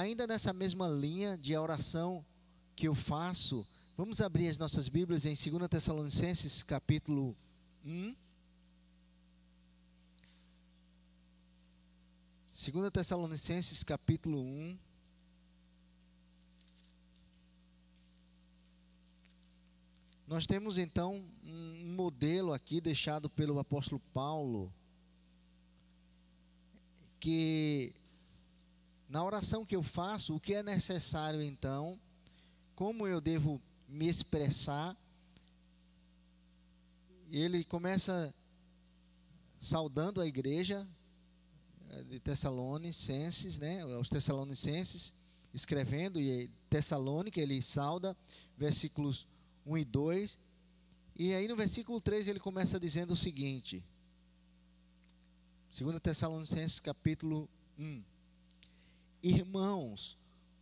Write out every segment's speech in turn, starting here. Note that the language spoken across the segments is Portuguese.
ainda nessa mesma linha de oração que eu faço, vamos abrir as nossas Bíblias em 2 Tessalonicenses capítulo 1. 2 Tessalonicenses capítulo 1. Nós temos então um modelo aqui deixado pelo apóstolo Paulo, que na oração que eu faço, o que é necessário então, como eu devo me expressar. Ele começa saudando a igreja de Tessalonicenses, né, os Tessalonicenses, escrevendo, e Tessalônica ele sauda, versículos 1 e 2, e aí no versículo 3 ele começa dizendo o seguinte, 2 Tessalonicenses capítulo 1: Irmãos,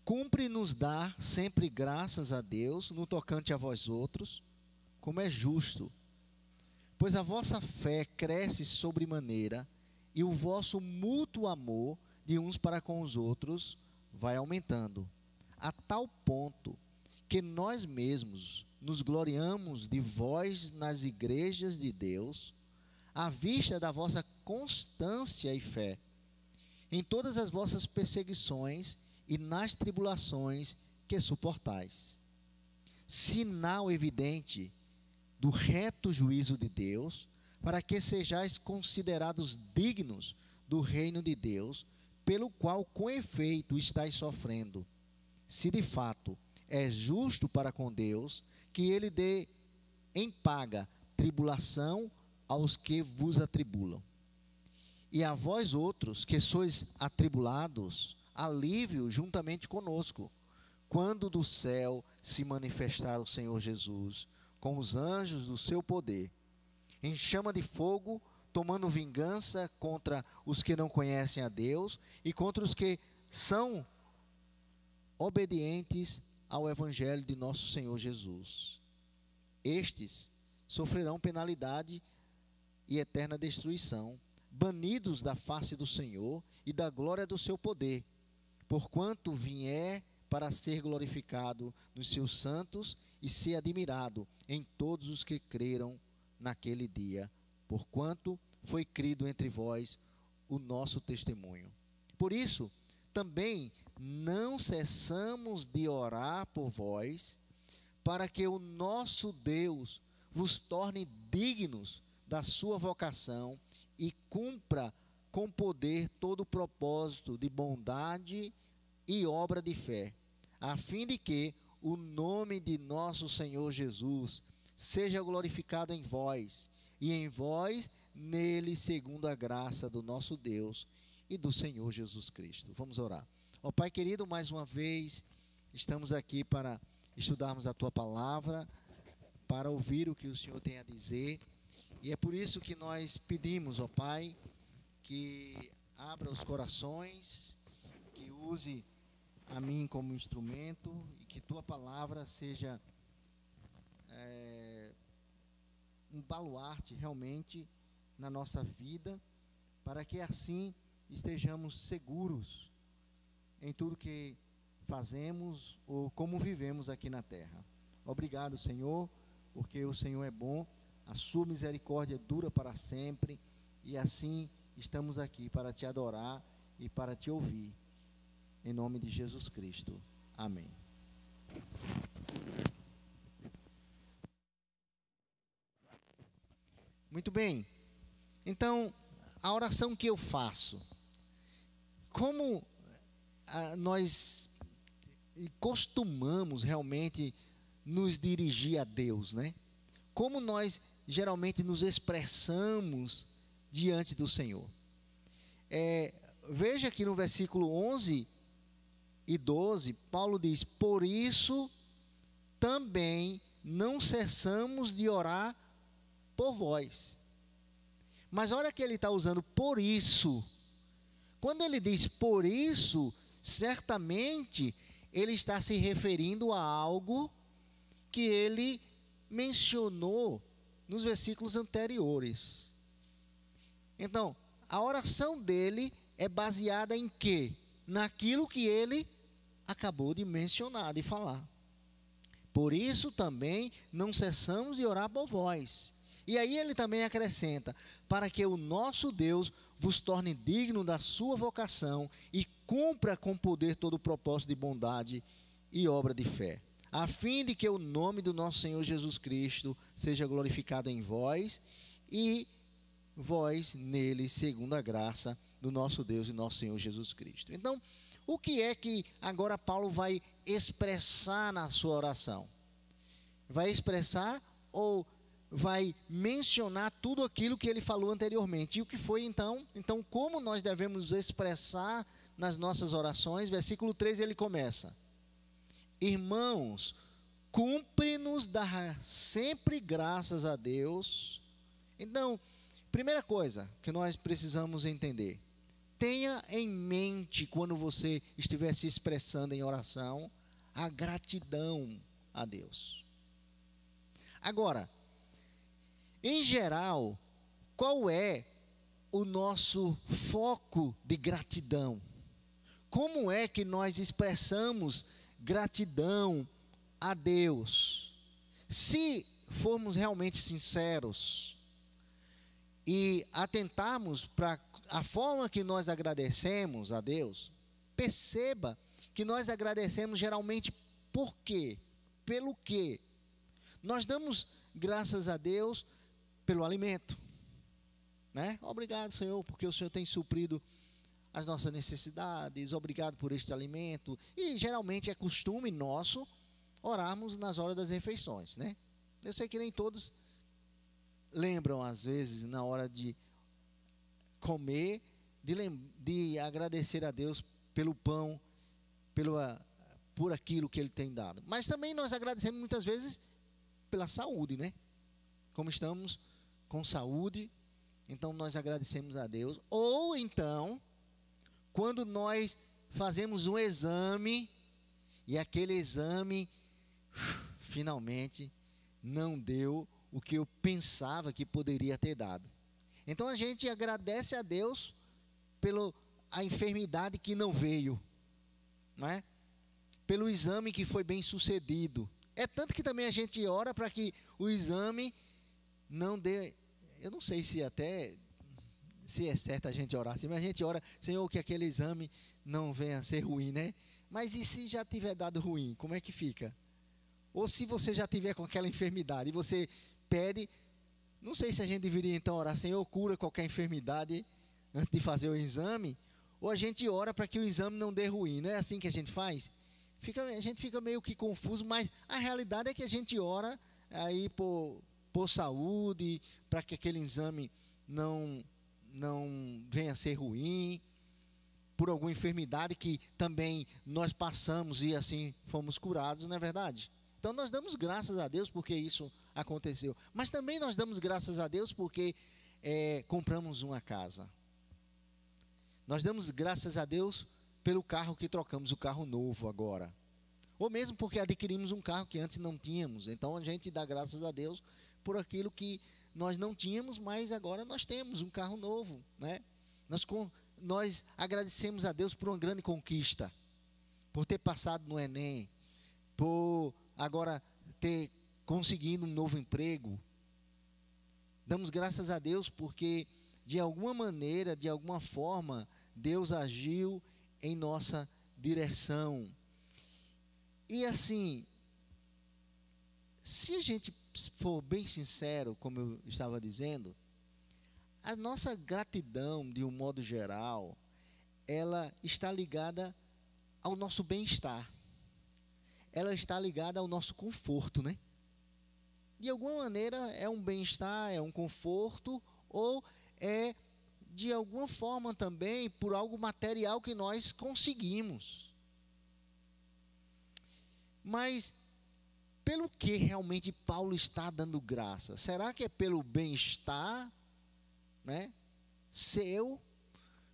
cumpre-nos dar sempre graças a Deus no tocante a vós outros, como é justo, pois a vossa fé cresce sobremaneira, e o vosso mútuo amor de uns para com os outros vai aumentando, a tal ponto que nós mesmos nos gloriamos de vós nas igrejas de Deus, à vista da vossa constância e fé, em todas as vossas perseguições e nas tribulações que suportais. Sinal evidente do reto juízo de Deus, para que sejais considerados dignos do reino de Deus, pelo qual com efeito estáis sofrendo. Se de fato é justo para com Deus, que ele dê em paga tribulação aos que vos atribulam. E a vós outros, que sois atribulados, alívio juntamente conosco, quando do céu se manifestar o Senhor Jesus, com os anjos do seu poder, em chama de fogo, tomando vingança contra os que não conhecem a Deus e contra os que são obedientes ao Evangelho de nosso Senhor Jesus. Estes sofrerão penalidade e eterna destruição, banidos da face do Senhor e da glória do seu poder, porquanto vier para ser glorificado nos seus santos e ser admirado em todos os que creram naquele dia, porquanto foi crido entre vós o nosso testemunho. Por isso, também não cessamos de orar por vós, para que o nosso Deus vos torne dignos da sua vocação e cumpra com poder todo o propósito de bondade e obra de fé, a fim de que o nome de nosso Senhor Jesus seja glorificado em vós, e em vós nele, segundo a graça do nosso Deus e do Senhor Jesus Cristo. Vamos orar. Ó Pai querido, mais uma vez estamos aqui para estudarmos a Tua Palavra, para ouvir o que o Senhor tem a dizer, e é por isso que nós pedimos, ó Pai, que abra os corações, que use a mim como instrumento, e que Tua Palavra seja um baluarte realmente na nossa vida, para que assim estejamos seguros em tudo que fazemos ou como vivemos aqui na terra. Obrigado, Senhor, porque o Senhor é bom, a sua misericórdia dura para sempre, e assim estamos aqui para te adorar e para te ouvir, em nome de Jesus Cristo. Amém. Muito bem, então, a oração que eu faço, como nós costumamos realmente nos dirigir a Deus, né? Como nós geralmente nos expressamos diante do Senhor. Veja que no versículo 11 e 12, Paulo diz: por isso também não cessamos de orar por vós. Mas olha que ele está usando por isso. Quando ele diz por isso, certamente ele está se referindo a algo que ele mencionou nos versículos anteriores. Então, a oração dele é baseada em quê? Naquilo que ele acabou de mencionar, de falar. Por isso também não cessamos de orar por vós. E aí ele também acrescenta: para que o nosso Deus vos torne digno da sua vocação e cumpra com poder todo o propósito de bondade e obra de fé, a fim de que o nome do nosso Senhor Jesus Cristo seja glorificado em vós e vós nele, segundo a graça do nosso Deus e nosso Senhor Jesus Cristo. Então, o que é que agora Paulo vai expressar na sua oração? Vai expressar ou vai mencionar tudo aquilo que ele falou anteriormente? E o que foi então? Então, como nós devemos expressar nas nossas orações? Versículo 3 ele começa: irmãos, cumpre-nos dar sempre graças a Deus. Então, primeira coisa que nós precisamos entender: tenha em mente, quando você estiver se expressando em oração, a gratidão a Deus. Agora, em geral, qual é o nosso foco de gratidão? Como é que nós expressamos gratidão a Deus? Se formos realmente sinceros e atentarmos para a forma que nós agradecemos a Deus, perceba que nós agradecemos geralmente por quê? Pelo quê? Nós damos graças a Deus pelo alimento, né? Obrigado, Senhor, porque o Senhor tem suprido as nossas necessidades, obrigado por este alimento. E geralmente é costume nosso orarmos nas horas das refeições, né? Eu sei que nem todos lembram, às vezes, na hora de comer, de agradecer a Deus pelo pão, por aquilo que Ele tem dado. Mas também nós agradecemos muitas vezes pela saúde, né? Como estamos com saúde, então nós agradecemos a Deus. Ou então, quando nós fazemos um exame e aquele exame finalmente não deu o que eu pensava que poderia ter dado. Então a gente agradece a Deus pela enfermidade que não veio, não é? Pelo exame que foi bem sucedido. É tanto que também a gente ora para que o exame não dê. Eu não sei se é certo a gente orar assim, mas a gente ora: Senhor, que aquele exame não venha a ser ruim, né? Mas e se já tiver dado ruim, como é que fica? Ou se você já tiver com aquela enfermidade e você pede, não sei se a gente deveria então orar: Senhor, cura qualquer enfermidade antes de fazer o exame, ou a gente ora para que o exame não dê ruim, não é assim que a gente faz? A gente fica meio que confuso, mas a realidade é que a gente ora aí por saúde, para que aquele exame não venha a ser ruim, por alguma enfermidade que também nós passamos e assim fomos curados, não é verdade? Então nós damos graças a Deus porque isso aconteceu, mas também nós damos graças a Deus porque compramos uma casa. Nós damos graças a Deus pelo carro que trocamos, o carro novo agora, ou mesmo porque adquirimos um carro que antes não tínhamos. Então a gente dá graças a Deus por aquilo que nós não tínhamos, mas agora nós temos um carro novo, né? Nós agradecemos a Deus por uma grande conquista, por ter passado no Enem, por agora ter conseguido um novo emprego. Damos graças a Deus porque de alguma maneira, de alguma forma, Deus agiu em nossa direção. E assim, se a gente for bem sincero, como eu estava dizendo, a nossa gratidão, de um modo geral, ela está ligada ao nosso bem-estar. Ela está ligada ao nosso conforto, né? De alguma maneira é um bem-estar, é um conforto, ou é de alguma forma também por algo material que nós conseguimos. Mas pelo que realmente Paulo está dando graça? Será que é pelo bem-estar, né, seu,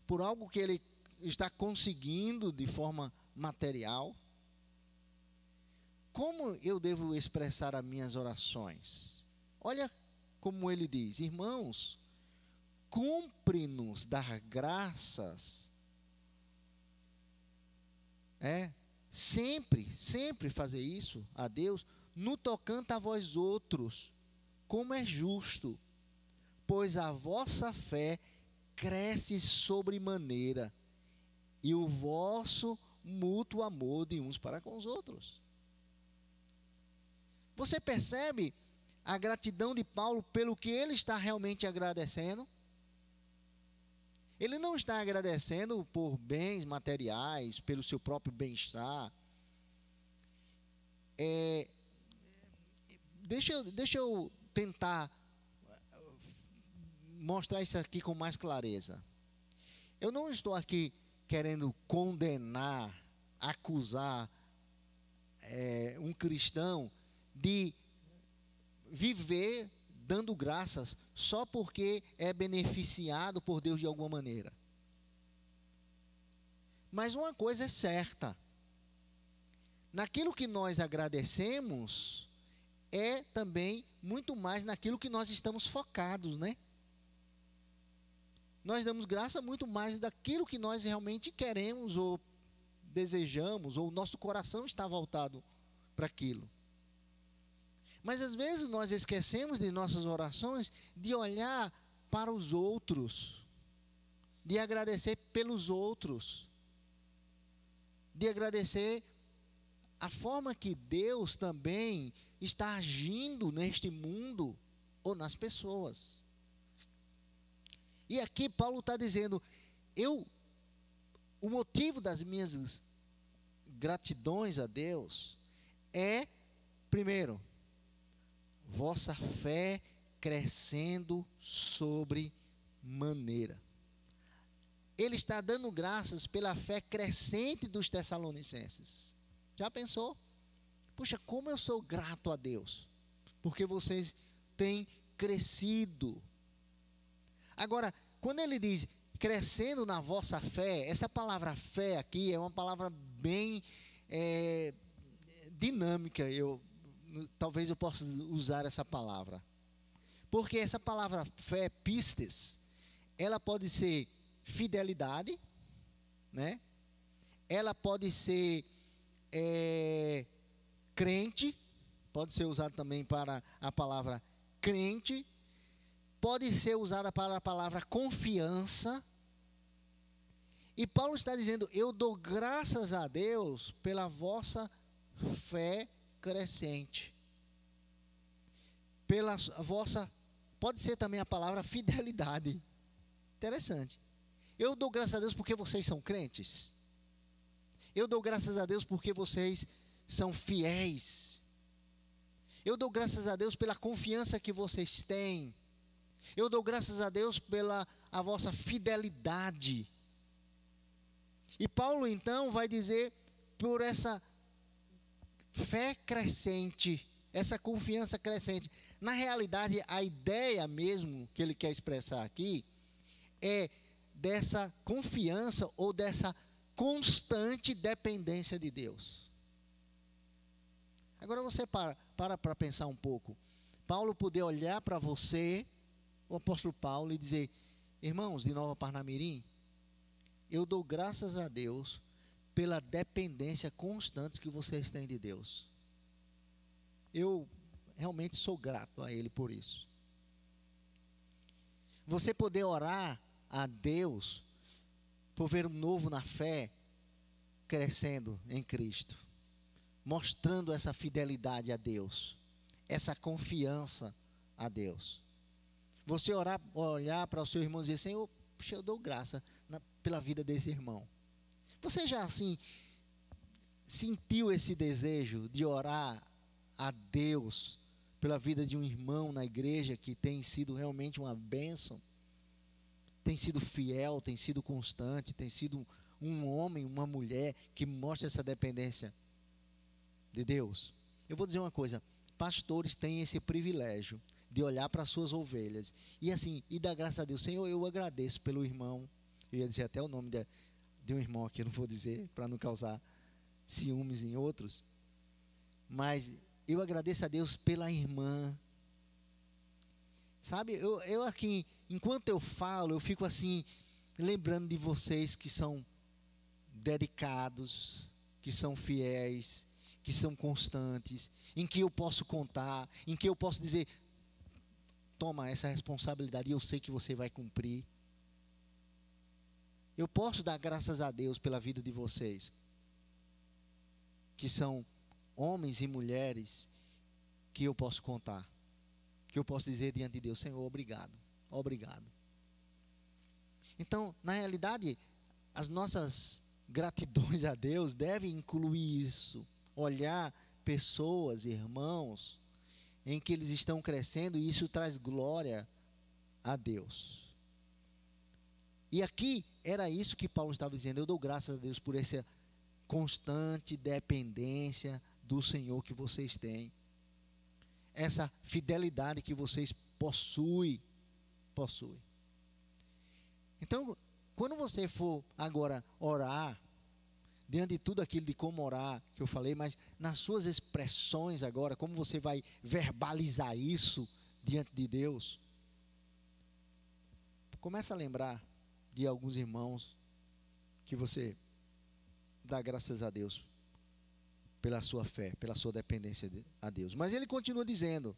por algo que ele está conseguindo de forma material? Como eu devo expressar as minhas orações? Olha como ele diz: irmãos, cumpre-nos dar graças, sempre fazer isso a Deus, no tocante a vós outros, como é justo, pois a vossa fé cresce sobremaneira, e o vosso mútuo amor de uns para com os outros. Você percebe a gratidão de Paulo pelo que ele está realmente agradecendo? Ele não está agradecendo por bens materiais, pelo seu próprio bem-estar. Deixa eu tentar mostrar isso aqui com mais clareza. Eu não estou aqui querendo condenar, acusar um cristão de viver dando graças só porque é beneficiado por Deus de alguma maneira. Mas uma coisa é certa: naquilo que nós agradecemos, é também muito mais naquilo que nós estamos focados, né? Nós damos graça muito mais daquilo que nós realmente queremos ou desejamos, ou o nosso coração está voltado para aquilo. Mas às vezes nós esquecemos de nossas orações de olhar para os outros, de agradecer pelos outros, de agradecer a forma que Deus também está agindo neste mundo ou nas pessoas. E aqui Paulo está dizendo, o motivo das minhas gratidões a Deus é, primeiro, vossa fé crescendo sobre maneira. Ele está dando graças pela fé crescente dos tessalonicenses. Já pensou? Puxa, como eu sou grato a Deus, porque vocês têm crescido. Agora, quando ele diz crescendo na vossa fé, essa palavra fé aqui é uma palavra bem dinâmica. Talvez eu possa usar essa palavra, porque essa palavra fé, pistes, ela pode ser fidelidade, né? Ela pode ser crente, pode ser usada também para a palavra crente, pode ser usada para a palavra confiança. E Paulo está dizendo, eu dou graças a Deus pela vossa fé crescente, pela vossa, pode ser também a palavra fidelidade. Interessante. Eu dou graças a Deus porque vocês são crentes. Eu dou graças a Deus porque vocês são fiéis. Eu dou graças a Deus pela confiança que vocês têm. Eu dou graças a Deus pela a vossa fidelidade. E Paulo então vai dizer, por essa fé crescente, essa confiança crescente. Na realidade, a ideia mesmo que ele quer expressar aqui é dessa confiança ou dessa constante dependência de Deus. Agora você para pensar um pouco. Paulo poder olhar para você, o apóstolo Paulo, e dizer, irmãos de Nova Parnamirim, eu dou graças a Deus pela dependência constante que vocês têm de Deus. Eu realmente sou grato a Ele por isso. Você poder orar a Deus por ver um novo na fé, crescendo em Cristo, mostrando essa fidelidade a Deus, essa confiança a Deus. Você olhar para o seu irmão e dizer, Senhor, puxa, eu dou graça pela vida desse irmão. Você já assim sentiu esse desejo de orar a Deus pela vida de um irmão na igreja que tem sido realmente uma bênção? Tem sido fiel, tem sido constante, tem sido um homem, uma mulher que mostra essa dependência de Deus? Eu vou dizer uma coisa, pastores têm esse privilégio de olhar para as suas ovelhas e assim, e dar graças a Deus. Senhor, eu agradeço pelo irmão, eu ia dizer até o nome de um irmão aqui, eu não vou dizer, para não causar ciúmes em outros, mas eu agradeço a Deus pela irmã. Sabe, eu aqui, enquanto eu falo, eu fico assim, lembrando de vocês que são dedicados, que são fiéis, que são constantes, em que eu posso contar, em que eu posso dizer: toma essa responsabilidade e eu sei que você vai cumprir. Eu posso dar graças a Deus pela vida de vocês, que são homens e mulheres que eu posso contar, que eu posso dizer diante de Deus: Senhor, obrigado, obrigado. Então, na realidade, as nossas gratidões a Deus devem incluir isso, olhar pessoas, irmãos, em que eles estão crescendo, e isso traz glória a Deus. E aqui era isso que Paulo estava dizendo: eu dou graças a Deus por essa constante dependência do Senhor que vocês têm, essa fidelidade que vocês possuem. Então, quando você for agora orar, diante de tudo aquilo de como orar que eu falei, mas nas suas expressões agora, como você vai verbalizar isso diante de Deus, começa a lembrar de alguns irmãos que você dá graças a Deus pela sua fé, pela sua dependência a Deus. Mas ele continua dizendo: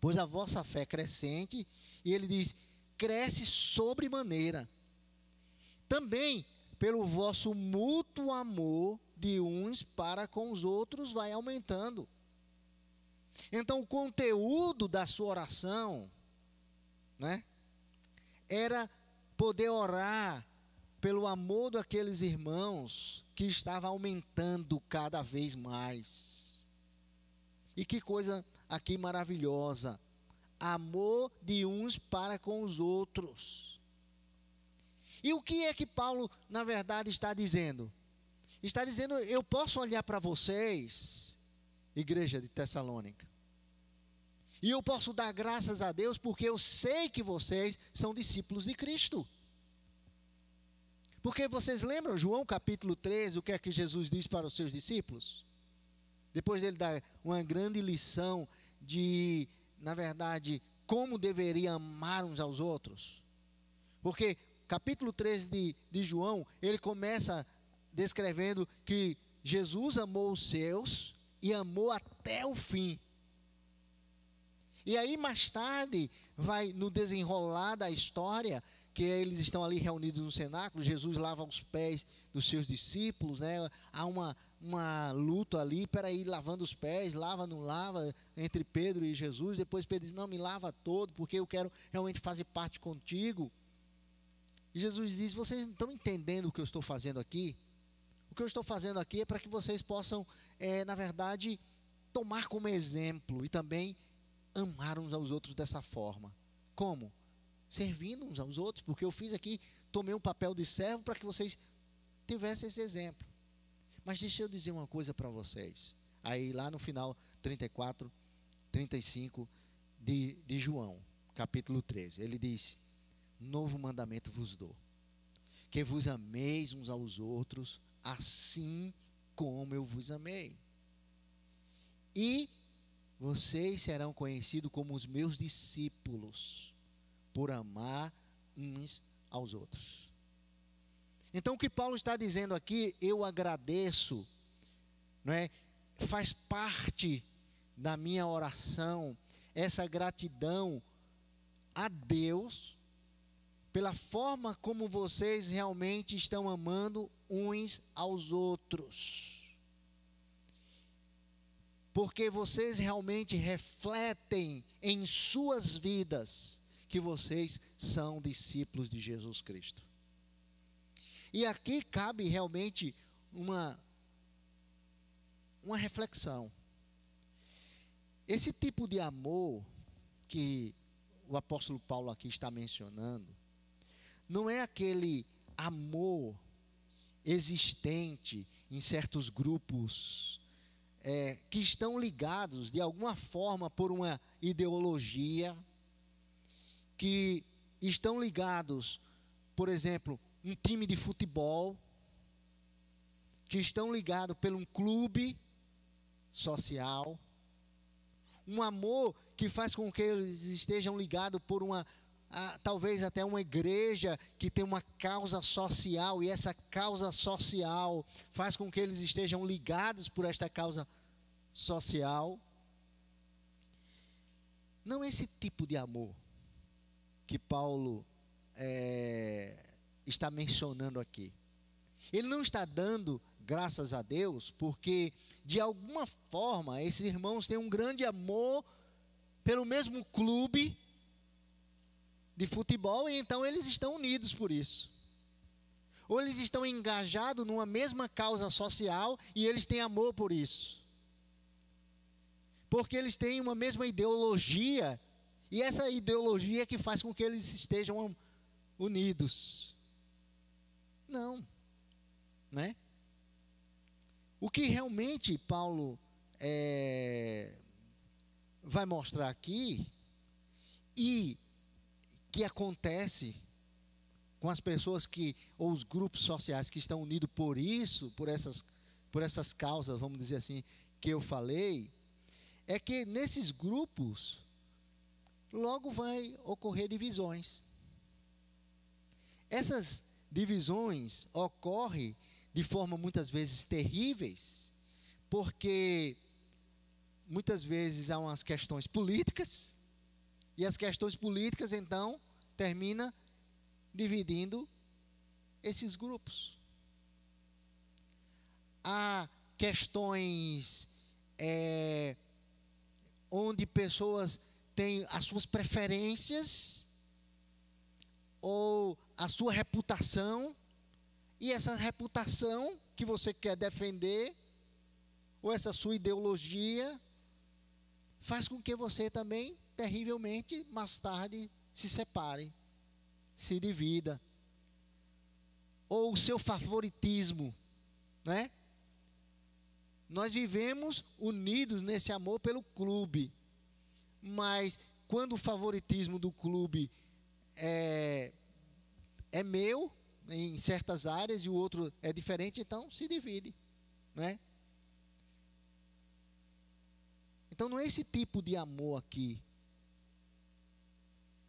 pois a vossa fé crescente, e ele diz, cresce sobremaneira, também pelo vosso mútuo amor de uns para com os outros vai aumentando. Então o conteúdo da sua oração, né, era poder orar pelo amor daqueles irmãos que estava aumentando cada vez mais. E que coisa aqui maravilhosa: amor de uns para com os outros. E o que é que Paulo, na verdade, está dizendo? Está dizendo: eu posso olhar para vocês, igreja de Tessalônica, e eu posso dar graças a Deus porque eu sei que vocês são discípulos de Cristo. Porque vocês lembram, João capítulo 13, o que é que Jesus diz para os seus discípulos? Depois dele dar uma grande lição de, na verdade, como deveria amar uns aos outros. Porque capítulo 13 de João, ele começa descrevendo que Jesus amou os seus e amou até o fim. E aí mais tarde, vai no desenrolar da história, que eles estão ali reunidos no cenáculo, Jesus lava os pés dos seus discípulos, né? Há uma luta ali, peraí, lavando os pés, lava, não lava, entre Pedro e Jesus. Depois Pedro diz: não, me lava todo, porque eu quero realmente fazer parte contigo. E Jesus diz: vocês não estão entendendo o que eu estou fazendo aqui? O que eu estou fazendo aqui é para que vocês possam, na verdade, tomar como exemplo e também amar uns aos outros dessa forma. Como? Servindo uns aos outros, porque eu fiz aqui, tomei um papel de servo para que vocês tivessem esse exemplo. Mas deixa eu dizer uma coisa para vocês. Aí lá no final 34, 35 de João, capítulo 13, ele diz: novo mandamento vos dou, que vos ameis uns aos outros, assim como eu vos amei. E vocês serão conhecidos como os meus discípulos, por amar uns aos outros. Então o que Paulo está dizendo aqui, eu agradeço, não é? Faz parte da minha oração, essa gratidão a Deus, pela forma como vocês realmente estão amando uns aos outros. Porque vocês realmente refletem em suas vidas que vocês são discípulos de Jesus Cristo. E aqui cabe realmente uma reflexão. Esse tipo de amor que o apóstolo Paulo aqui está mencionando, não é aquele amor existente em certos grupos que estão ligados de alguma forma por uma ideologia, que estão ligados, por exemplo, um time de futebol, que estão ligados por um clube social, um amor que faz com que eles estejam ligados por uma talvez até uma igreja que tem uma causa social, e essa causa social faz com que eles estejam ligados por esta causa social. Não esse tipo de amor que Paulo está mencionando aqui. Ele não está dando graças a Deus porque, de alguma forma, esses irmãos têm um grande amor pelo mesmo clube de futebol, e então eles estão unidos por isso. Ou eles estão engajados numa mesma causa social e eles têm amor por isso. Porque eles têm uma mesma ideologia, e essa ideologia que faz com que eles estejam unidos. Não, né? O que realmente Paulo vai mostrar aqui, e que acontece com as pessoas ou os grupos sociais que estão unidos por isso, por essas causas, vamos dizer assim, que eu falei, é que nesses grupos logo vai ocorrer divisões. Essas divisões ocorrem de forma muitas vezes terríveis, porque muitas vezes há umas questões políticas, e as questões políticas então terminam dividindo esses grupos. Há questões onde pessoas têm as suas preferências ou a sua reputação, e essa reputação que você quer defender, ou essa sua ideologia, faz com que você também, terrivelmente, mais tarde, se separe, se divida. Ou o seu favoritismo, né? Nós vivemos unidos nesse amor pelo clube, mas quando o favoritismo do clube é meu, em certas áreas, e o outro é diferente, então se divide, né? Então não é esse tipo de amor aqui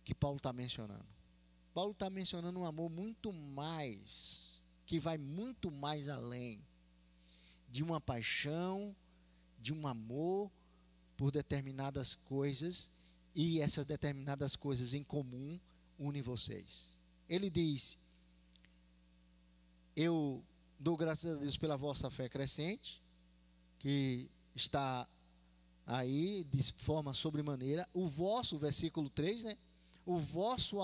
que Paulo está mencionando. Paulo está mencionando um amor muito mais, que vai muito mais além de uma paixão, de um amor por determinadas coisas, e essas determinadas coisas em comum unem vocês. Ele diz: eu dou graças a Deus pela vossa fé crescente, que está aí de forma sobremaneira, o vosso, versículo 3, né? O vosso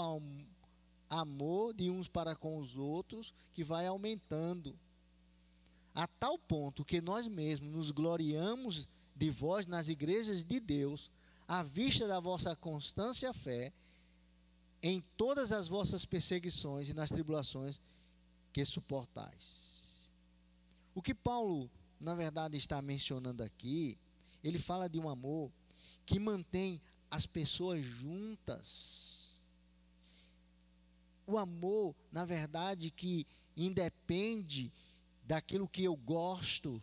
amor de uns para com os outros, que vai aumentando, a tal ponto que nós mesmos nos gloriamos de vós nas igrejas de Deus, à vista da vossa constância e fé, em todas as vossas perseguições e nas tribulações que suportais. O que Paulo, na verdade, está mencionando aqui, ele fala de um amor que mantém as pessoas juntas. O amor, na verdade, que independe daquilo que eu gosto,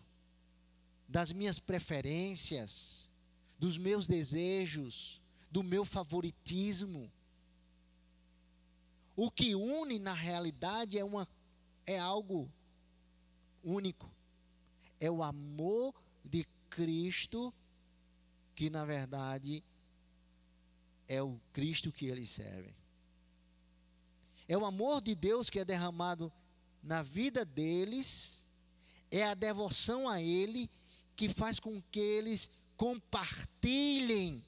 das minhas preferências, dos meus desejos, do meu favoritismo. O que une, na realidade, é algo único. É o amor de Cristo, que na verdade é o Cristo que eles servem. É o amor de Deus que é derramado na vida deles, é a devoção a Ele que faz com que eles compartilhem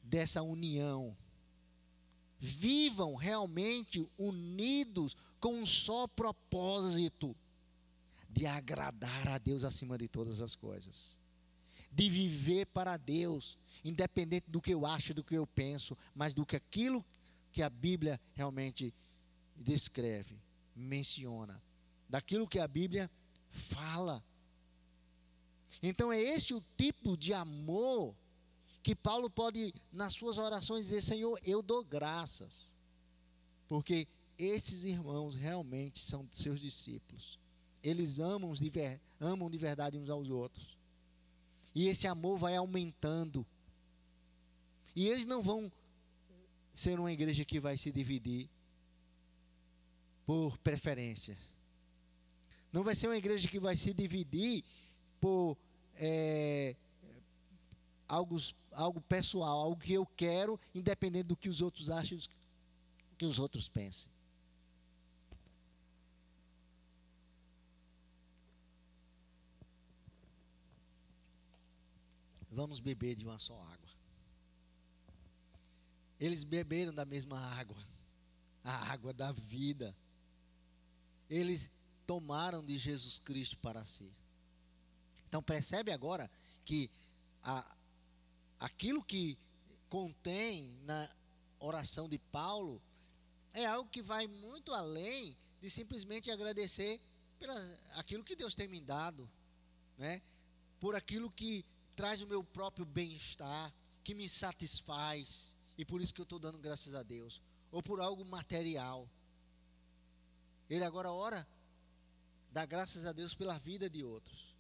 dessa união. Vivam realmente unidos com um só propósito, de agradar a Deus acima de todas as coisas, de viver para Deus, independente do que eu acho, do que eu penso, mas do que aquilo que a Bíblia realmente descreve, menciona, daquilo que a Bíblia fala. Então é esse o tipo de amor que Paulo pode, nas suas orações, dizer: Senhor, eu dou graças, porque esses irmãos realmente são seus discípulos. Eles amam de verdade uns aos outros. E esse amor vai aumentando. E eles não vão ser uma igreja que vai se dividir por preferência. Não vai ser uma igreja que vai se dividir por algo pessoal, algo que eu quero, independente do que os outros acham, que os outros pensem. Vamos beber de uma só água. Eles beberam da mesma água, a água da vida. Eles tomaram de Jesus Cristo para si. Então percebe agora que aquilo que contém na oração de Paulo é algo que vai muito além de simplesmente agradecer por aquilo que Deus tem me dado, né? Por aquilo que traz o meu próprio bem-estar, que me satisfaz, e por isso que eu estou dando graças a Deus, ou por algo material. Ele agora ora, dá graças a Deus pela vida de outros.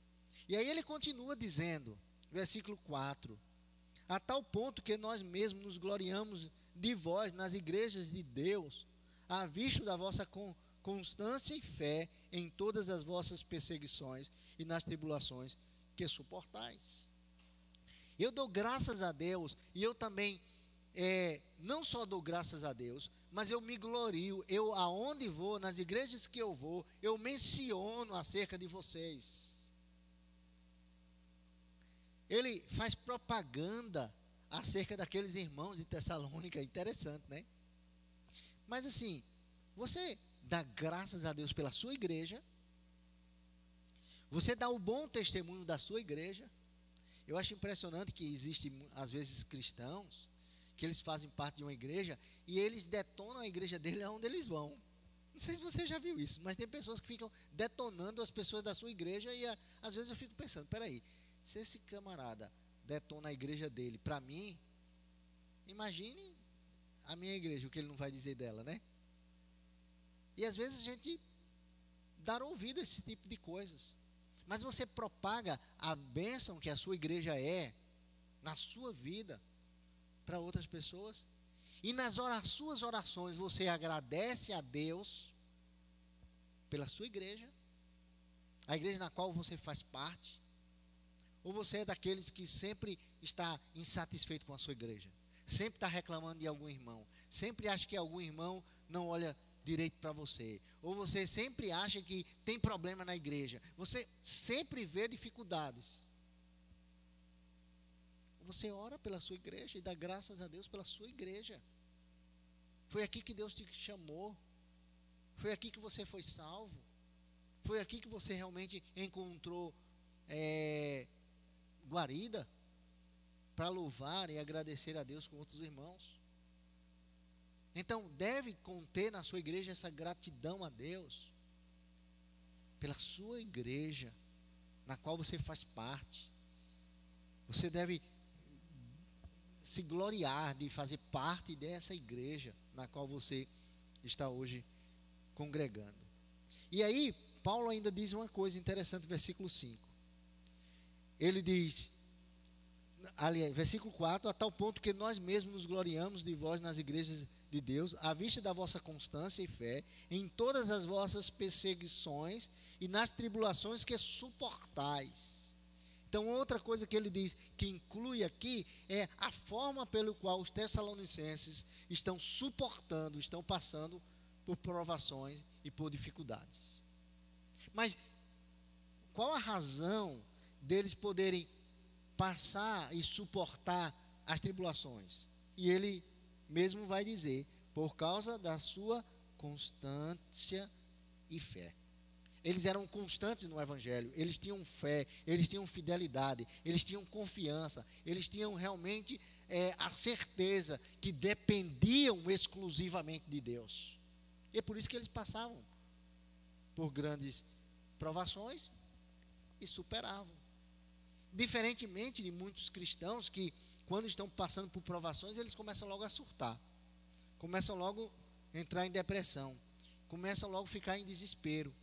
E aí ele continua dizendo, versículo 4, a tal ponto que nós mesmos nos gloriamos de vós nas igrejas de Deus, à vista da vossa constância e fé em todas as vossas perseguições e nas tribulações que suportais. Eu dou graças a Deus, e eu também, não só dou graças a Deus, mas eu me glorio, eu aonde vou, nas igrejas que eu vou, eu menciono acerca de vocês. Ele faz propaganda acerca daqueles irmãos de Tessalônica, interessante, né? Mas assim, você dá graças a Deus pela sua igreja, você dá o bom testemunho da sua igreja. Eu acho impressionante que existem, às vezes, cristãos que eles fazem parte de uma igreja e eles detonam a igreja dele aonde eles vão. Não sei se você já viu isso, mas tem pessoas que ficam detonando as pessoas da sua igreja e às vezes eu fico pensando, peraí, se esse camarada detona a igreja dele para mim, imagine a minha igreja, o que ele não vai dizer dela, né? E às vezes a gente dá ouvido a esse tipo de coisas. Mas você propaga a bênção que a sua igreja é na sua vida para outras pessoas. E nas suas orações você agradece a Deus pela sua igreja, a igreja na qual você faz parte. Ou você é daqueles que sempre está insatisfeito com a sua igreja, sempre está reclamando de algum irmão, sempre acha que algum irmão não olha direito para você, ou você sempre acha que tem problema na igreja, você sempre vê dificuldades. Você ora pela sua igreja e dá graças a Deus pela sua igreja. Foi aqui que Deus te chamou, foi aqui que você foi salvo, foi aqui que você realmente encontrou guarida para louvar e agradecer a Deus com outros irmãos. Então deve conter na sua igreja essa gratidão a Deus pela sua igreja na qual você faz parte. Você deve se gloriar de fazer parte dessa igreja na qual você está hoje congregando. E aí Paulo ainda diz uma coisa interessante, versículo 5. Ele diz, aliás, versículo 4, a tal ponto que nós mesmos nos gloriamos de vós nas igrejas de Deus, à vista da vossa constância e fé, em todas as vossas perseguições e nas tribulações que suportais. Então, outra coisa que ele diz, que inclui aqui, é a forma pelo qual os tessalonicenses estão suportando, estão passando por provações e por dificuldades. Mas qual a razão deles poderem passar e suportar as tribulações? E ele mesmo vai dizer, por causa da sua constância e fé. Eles eram constantes no evangelho, eles tinham fé, eles tinham fidelidade, eles tinham confiança, eles tinham realmente a certeza que dependiam exclusivamente de Deus. E é por isso que eles passavam por grandes provações e superavam. Diferentemente de muitos cristãos que, quando estão passando por provações, eles começam logo a surtar, começam logo a entrar em depressão, começam logo a ficar em desespero,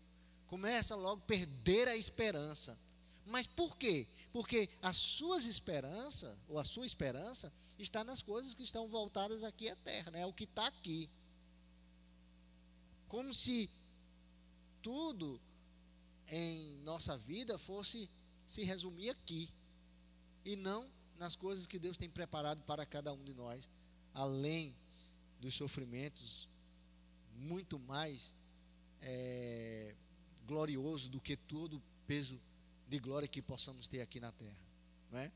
começam logo a perder a esperança. Mas por quê? Porque as suas esperanças, ou a sua esperança, está nas coisas que estão voltadas aqui à terra, né? É o que está aqui. Como se tudo em nossa vida fosse se resumir aqui, e não nas coisas que Deus tem preparado para cada um de nós, além dos sofrimentos, muito mais glorioso do que todo o peso de glória que possamos ter aqui na terra, não é?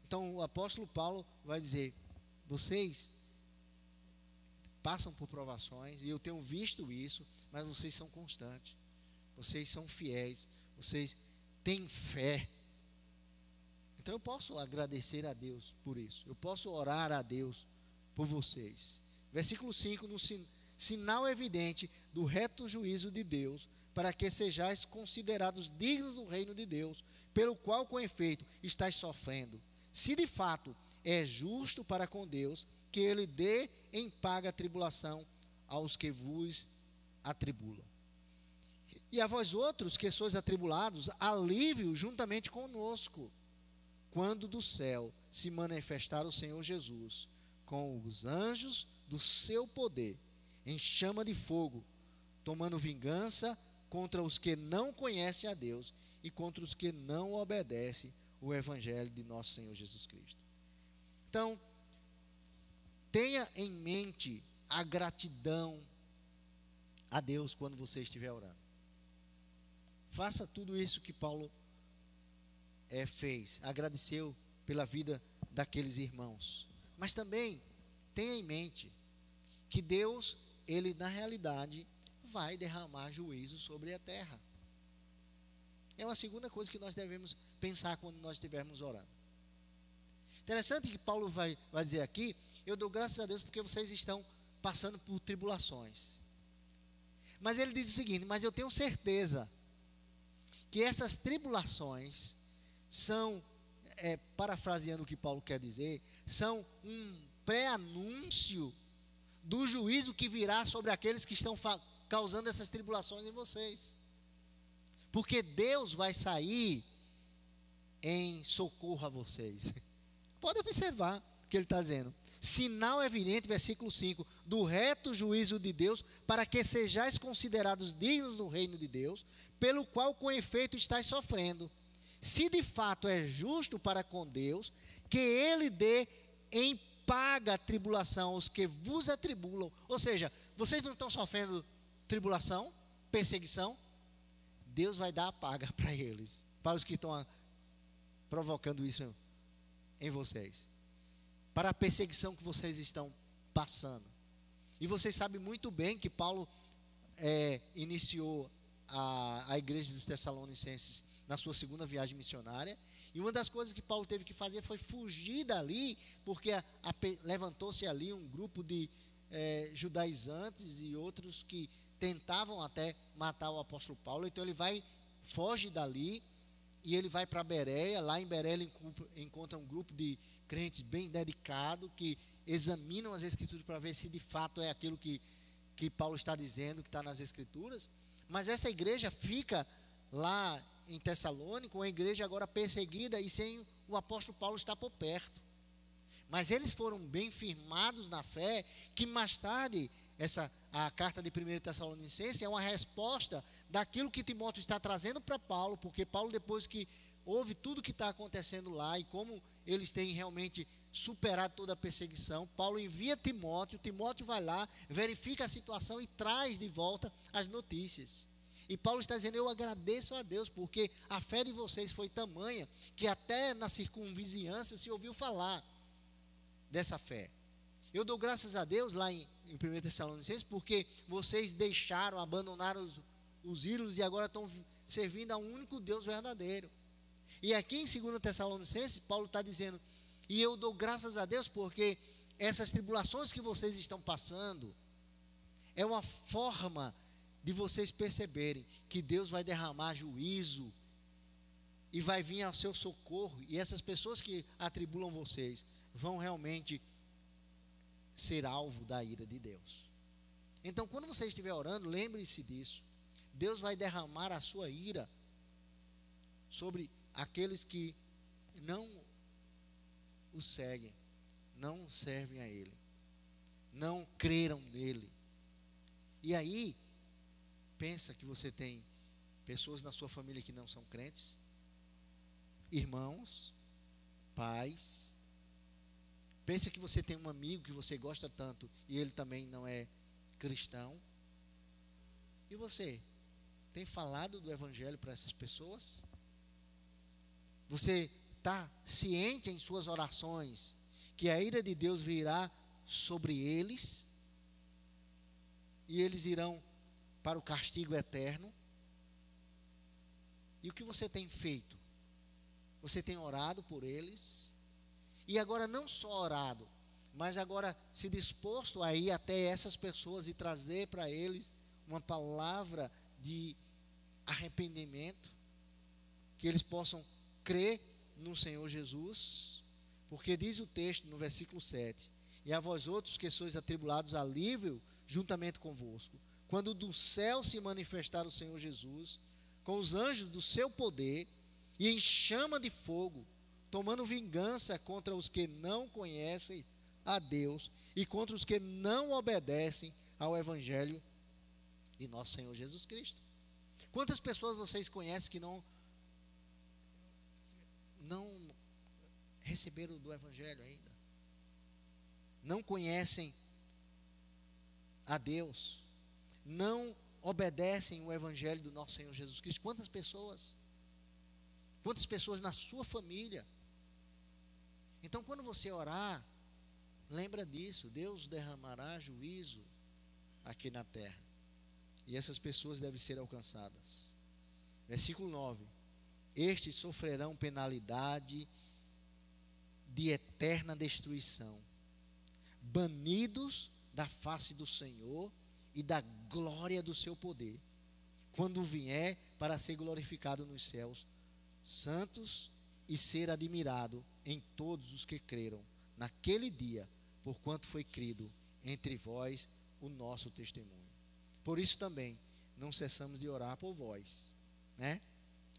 Então o apóstolo Paulo vai dizer: vocês passam por provações, e eu tenho visto isso, mas vocês são constantes, vocês são fiéis, vocês têm fé. Então eu posso agradecer a Deus por isso, eu posso orar a Deus por vocês. Versículo 5: no sinal evidente do reto juízo de Deus, para que sejais considerados dignos do reino de Deus, pelo qual com efeito estáis sofrendo, se de fato é justo para com Deus, que ele dê em paga a tribulação aos que vos atribulam. E a vós outros que sois atribulados, alívio juntamente conosco, quando do céu se manifestar o Senhor Jesus, com os anjos do seu poder, em chama de fogo, tomando vingança contra os que não conhecem a Deus e contra os que não obedecem o evangelho de nosso Senhor Jesus Cristo. Então, tenha em mente a gratidão a Deus quando você estiver orando. Faça tudo isso que Paulo fez, agradeceu pela vida daqueles irmãos. Mas também tenha em mente que Deus, ele na realidade vai derramar juízo sobre a terra. É uma segunda coisa que nós devemos pensar quando nós estivermos orando. Interessante que Paulo vai dizer aqui: eu dou graças a Deus porque vocês estão passando por tribulações. Mas ele diz o seguinte: mas eu tenho certeza que essas tribulações são, parafraseando o que Paulo quer dizer, são um pré-anúncio do juízo que virá sobre aqueles que estão causando essas tribulações em vocês. Porque Deus vai sair em socorro a vocês. Pode observar o que ele está dizendo. Sinal evidente, versículo 5, do reto juízo de Deus, para que sejais considerados dignos do reino de Deus, pelo qual com efeito estáis sofrendo. Se de fato é justo para com Deus, que ele dê em paga a tribulação aos que vos atribulam. Ou seja, vocês não estão sofrendo tribulação, perseguição? Deus vai dar a paga para eles, para os que estão provocando isso em vocês, para a perseguição que vocês estão passando. E vocês sabem muito bem que Paulo iniciou a igreja dos Tessalonicenses na sua segunda viagem missionária, e uma das coisas que Paulo teve que fazer foi fugir dali, porque levantou-se ali um grupo de judaizantes e outros que tentavam até matar o apóstolo Paulo. Então ele foge dali, e ele vai para Bereia. Lá em Bereia ele encontra um grupo de crentes bem dedicado, que examinam as escrituras para ver se de fato é aquilo que Paulo está dizendo, que está nas escrituras. Mas essa igreja fica lá em Tessalônica, uma igreja agora perseguida e sem o apóstolo Paulo estar por perto. Mas eles foram bem firmados na fé, que mais tarde a carta de 1 Tessalonicenses é uma resposta daquilo que Timóteo está trazendo para Paulo, porque Paulo, depois que ouve tudo que está acontecendo lá e como eles têm realmente superado toda a perseguição, Paulo envia Timóteo vai lá, verifica a situação e traz de volta as notícias. E Paulo está dizendo: eu agradeço a Deus, porque a fé de vocês foi tamanha, que até na circunvizinhança se ouviu falar dessa fé. Eu dou graças a Deus lá em 1 Tessalonicenses, porque vocês abandonaram os ídolos e agora estão servindo a um único Deus verdadeiro. E aqui em 2 Tessalonicenses, Paulo está dizendo: e eu dou graças a Deus porque essas tribulações que vocês estão passando é uma forma de vocês perceberem que Deus vai derramar juízo e vai vir ao seu socorro, e essas pessoas que atribulam vocês vão realmente ser alvo da ira de Deus. Então, quando você estiver orando, lembre-se disso. Deus vai derramar a sua ira sobre aqueles que não o seguem, não servem a Ele, não creram nele. E aí, pensa que você tem pessoas na sua família que não são crentes, irmãos, pais. Pensa que você tem um amigo que você gosta tanto e ele também não é cristão. E você tem falado do evangelho para essas pessoas? Você está ciente em suas orações que a ira de Deus virá sobre eles e eles irão para o castigo eterno? E o que você tem feito? Você tem orado por eles? E agora não só orado, mas agora se disposto a ir até essas pessoas e trazer para eles uma palavra de arrependimento, que eles possam crer no Senhor Jesus, porque diz o texto no versículo 7, e a vós outros que sois atribulados, alívio juntamente convosco, quando do céu se manifestar o Senhor Jesus, com os anjos do seu poder, e em chama de fogo, tomando vingança contra os que não conhecem a Deus, e contra os que não obedecem ao evangelho de nosso Senhor Jesus Cristo. Quantas pessoas vocês conhecem que não receberam do evangelho ainda? Não conhecem a Deus, não obedecem o evangelho do nosso Senhor Jesus Cristo? Quantas pessoas? Quantas pessoas na sua família? Então, quando você orar, lembra disso, Deus derramará juízo aqui na terra, e essas pessoas devem ser alcançadas. Versículo 9: estes sofrerão penalidade de eterna destruição, banidos da face do Senhor e da glória do seu poder, quando vier para ser glorificado nos céus santos e ser admirado em todos os que creram naquele dia, porquanto foi crido entre vós o nosso testemunho. Por isso também não cessamos de orar por vós, né?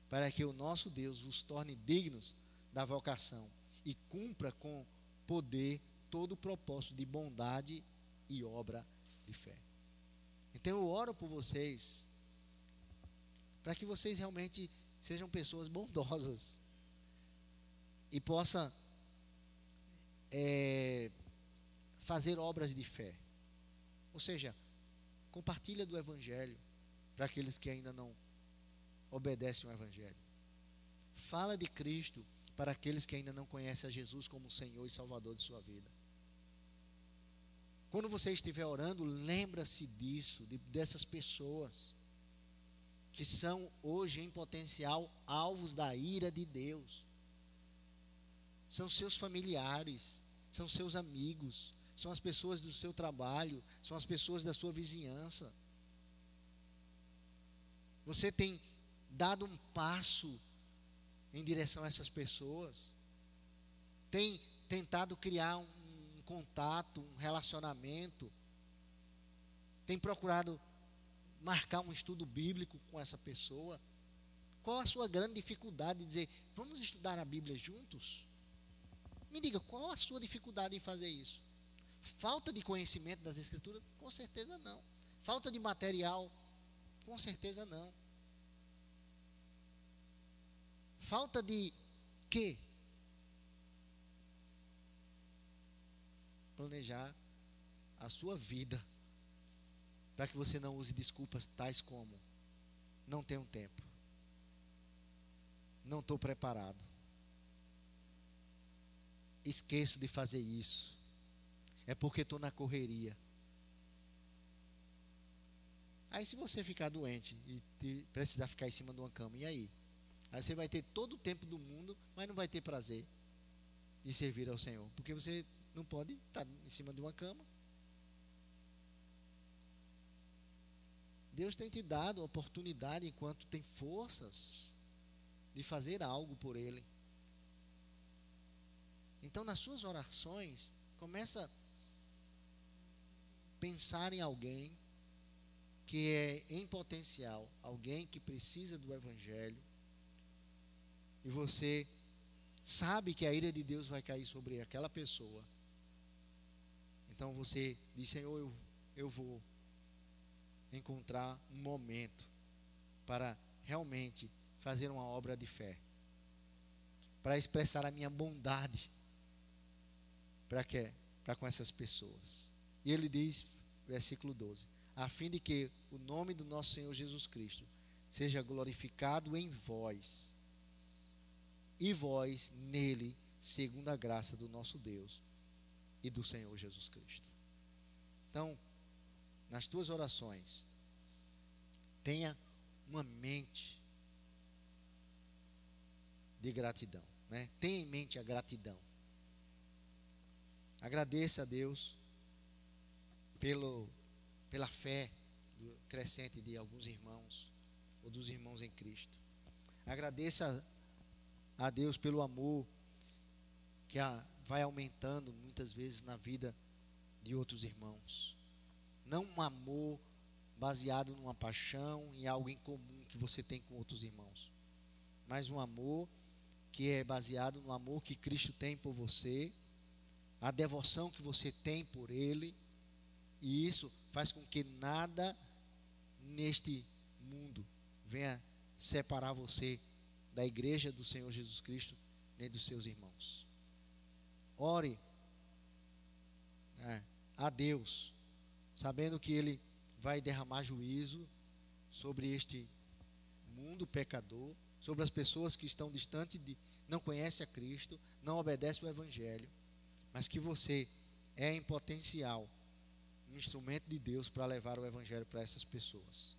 Para que o nosso Deus vos torne dignos da vocação e cumpra com poder todo o propósito de bondade e obra de fé. Então eu oro por vocês, para que vocês realmente sejam pessoas bondosas e possam fazer obras de fé. Ou seja, compartilha do evangelho para aqueles que ainda não obedecem ao evangelho. Fala de Cristo para aqueles que ainda não conhecem a Jesus como Senhor e Salvador de sua vida. Quando você estiver orando, lembra-se disso, dessas pessoas que são hoje em potencial alvos da ira de Deus. São seus familiares, são seus amigos, são as pessoas do seu trabalho, são as pessoas da sua vizinhança. Você tem dado um passo em direção a essas pessoas? Tem tentado criar um contato, um relacionamento? Tem procurado marcar um estudo bíblico com essa pessoa? Qual a sua grande dificuldade de dizer, vamos estudar a Bíblia juntos? Me diga, qual a sua dificuldade em fazer isso? Falta de conhecimento das Escrituras? Com certeza não. Falta de material? Com certeza não. Falta de quê? Planejar a sua vida, para que você não use desculpas tais como: não tenho tempo, não estou preparado, esqueço de fazer isso, é porque estou na correria. Aí se você ficar doente e precisar ficar em cima de uma cama, e aí? Aí você vai ter todo o tempo do mundo, mas não vai ter prazer de servir ao Senhor, porque você não pode estar em cima de uma cama. Deus tem te dado a oportunidade, enquanto tem forças, de fazer algo por Ele. Então, nas suas orações, começa a pensar em alguém que é em potencial, alguém que precisa do evangelho, e você sabe que a ira de Deus vai cair sobre aquela pessoa, Então você diz: Senhor, eu vou encontrar um momento para realmente fazer uma obra de fé, para expressar a minha bondade para com essas pessoas. E ele diz, versículo 12: a fim de que o nome do nosso Senhor Jesus Cristo seja glorificado em vós, e vós nele, segundo a graça do nosso Deus e do Senhor Jesus Cristo. Então, nas tuas orações, tenha uma mente de gratidão, né? Tenha em mente a gratidão. Agradeça a Deus pela fé crescente de alguns irmãos, ou dos irmãos em Cristo. Agradeça a Deus pelo amor que vai aumentando muitas vezes na vida de outros irmãos. Não um amor baseado numa paixão, em algo em comum que você tem com outros irmãos, mas um amor que é baseado no amor que Cristo tem por você, a devoção que você tem por Ele, e isso faz com que nada neste mundo venha separar você da igreja do Senhor Jesus Cristo, nem dos seus irmãos. Ore, né, a Deus, sabendo que Ele vai derramar juízo sobre este mundo pecador, sobre as pessoas que estão distantes não conhecem a Cristo, não obedecem o Evangelho, mas que você é em potencial um instrumento de Deus para levar o Evangelho para essas pessoas.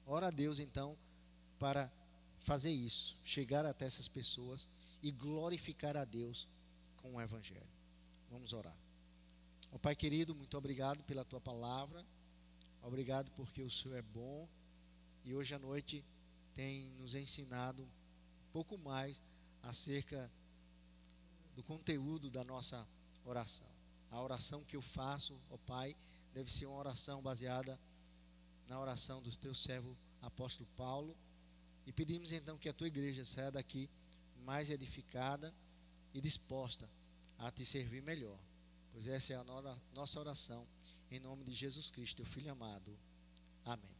Ora a Deus então para fazer isso, chegar até essas pessoas e glorificar a Deus com o Evangelho. Vamos orar. Ó Pai querido, muito obrigado pela Tua palavra, obrigado porque o Senhor é bom, e hoje à noite tem nos ensinado um pouco mais acerca do conteúdo da nossa oração. A oração que eu faço, ó Pai, deve ser uma oração baseada na oração do Teu servo apóstolo Paulo, e pedimos então que a Tua igreja saia daqui mais edificada e disposta a Te servir melhor, pois essa é a nossa oração, em nome de Jesus Cristo, Teu Filho amado. Amém.